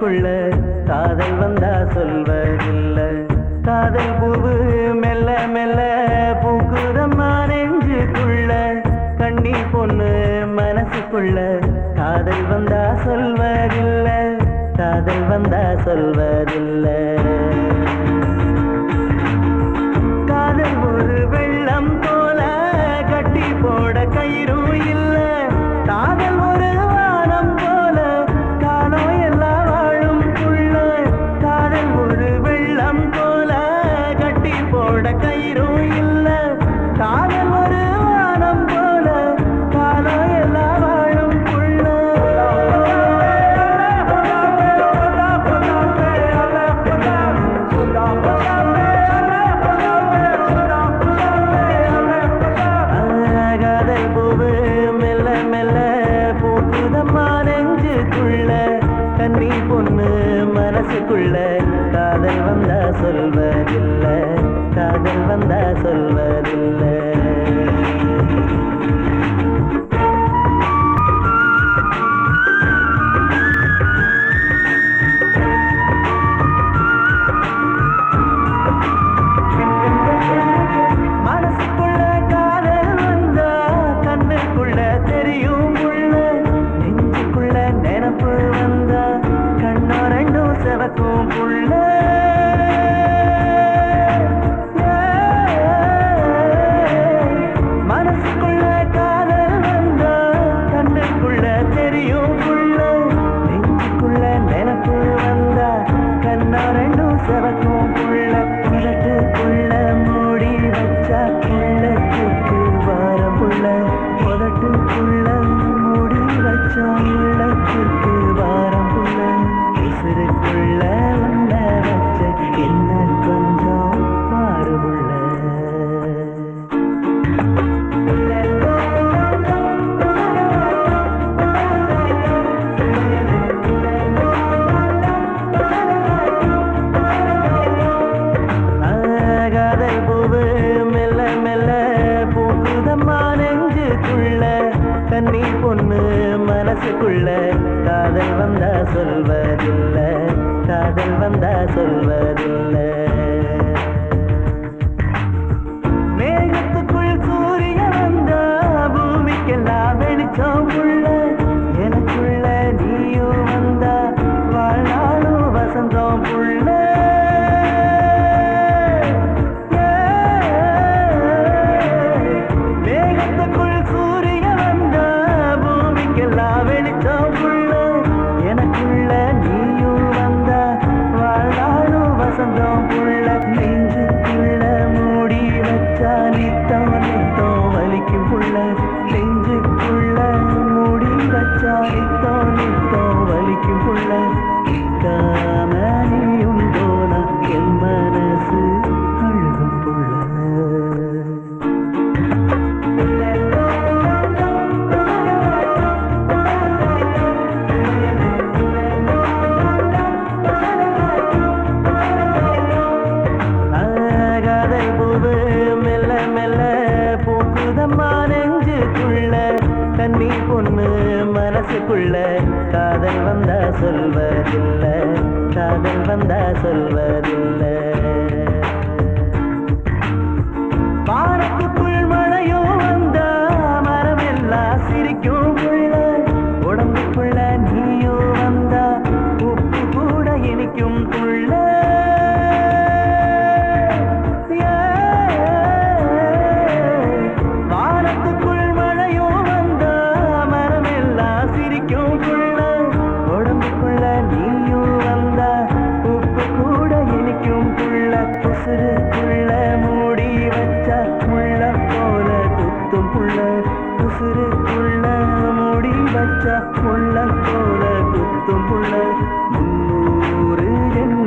மனசுக்குள்ள காதல் வந்தா சொல்வதில்ல. காதல் பூவு மெல்ல மெல்ல பூக்குதம்மா நெஞ்சுக்குள்ள. கண்ணி பொண்ணு மனசுக்குள்ள காதல் வந்தா சொல்வதில்ல. காதல் வந்தா சொல்வதில்ல. காதல் ஒரு வெள்ளம் போல கட்டி போட கயிறும் இல்ல. காதல் ஒரு வானம் போல காலம் எல்லாம் வாழும் புள்ள. காதல் ஒரு வெள்ளம் போல கட்டி போட கயிறும் இல்ல. காதல் ஒரு வானம் போல காலம் எல்லாம் வாழும் புள்ள. காதல் பூவு மெல்ல மெல்ல பூக்குதம்மா நெஞ்சுக்குள்ள. கன்னி பொண்ணு மனசுக்குள்ள காதல் வந்தா சொல்வதில்ல. காதல் வந்தா சொல்வதில்ல. மனசுக்குள்ள காதல் வந்தா கண்ணுக்குள்ள தெரியும் புள்ள. நெஞ்சுக்குள்ள நினப்பு வந்தா கண்ணோ ரெண்டும் செவக்கும் புள்ள. மனசுக்குள்ள காதல் வந்தா கண்ணுக்குள்ள தெரியும் புள்ள. நெஞ்சுக்குள்ள நினப்பு வந்தா கண்ணோ ரெண்டும் செவக்கும் புள்ள. உதட்டுக்குள்ள மூடி வச்சா உள்ளத்துக்கு வாரம் புள்ள. உதட்டுக்குள்ள மூடி வச்சா உள்ளத்துக்கு வாரம் புள்ள. உசுருக்குள்ள உன்ன வச்ச என்ன கொஞ்சம் பாரு புள்ள. காதல் பூவு மெல்ல மெல்ல பூக்குதம்மா நெஞ்சுக்குள்ள. கன்னி பொண்ணு மனசுக்குள்ள காதல் வந்தா சொல்வதில்ல. காதல் வந்தா சொல்வதில்ல. மேகத்துக்குள் சூரியன் வந்தா பூமிக்கெல்லாம் வெளிச்சம் உள்ள. எனக்குள்ள நீயும் வந்தா வாழ்நாளும் வசந்தம் புள்ள. மேகத்துக்குள் சூரியன் வந்தா பூமிக்கெல்லாம் வெளிச்சம் உள்ள. எனக்குள்ள நீயும் வந்தா வாழ்நாளும் வசந்தம் புள்ள. நெஞ்சுக்குள்ள மூடி வச்சா நித்தம் நித்தம் வலிக்கும் புள்ள. நெஞ்சுக்குள்ள மூடி வச்சா நித்தம் நித்தம் வலிக்கும் புள்ள. நிற்காம நீயும் போனா என் மனசு அழுகும் புள்ள. காதல் பூவு மெல்ல மெல்ல பூக்குதம்மா நெஞ்சுக்குள்ள. கன்னி பொண்ணு மனசுக்குள்ள காதல் வந்தா சொல்வதில்ல. காதல் வந்தா சொல்வதில்ல. வானத்துக்குள் மழையும் வந்தா மரமெல்லாம் சிரிக்கும் புள்ள. உடம்புக்குள்ள நீயும் வந்தா உப்பு கூட இனிக்கும் புள்ள. வானத்துக்குள் மழையும் வந்தா மரமெல்லாம் சிரிக்கும் புள்ள. உடம்புக்குள்ள நீயும் வந்தா உப்பு கூட இனிக்கும் புள்ள. உசுருக்குள்ள மூடி வச்சா முள்ள போல குத்தும் புள்ள. உசுருக்குள்ள மூடி வச்சா முள்ள போல குத்தும் புள்ள. 300 ஜென்ம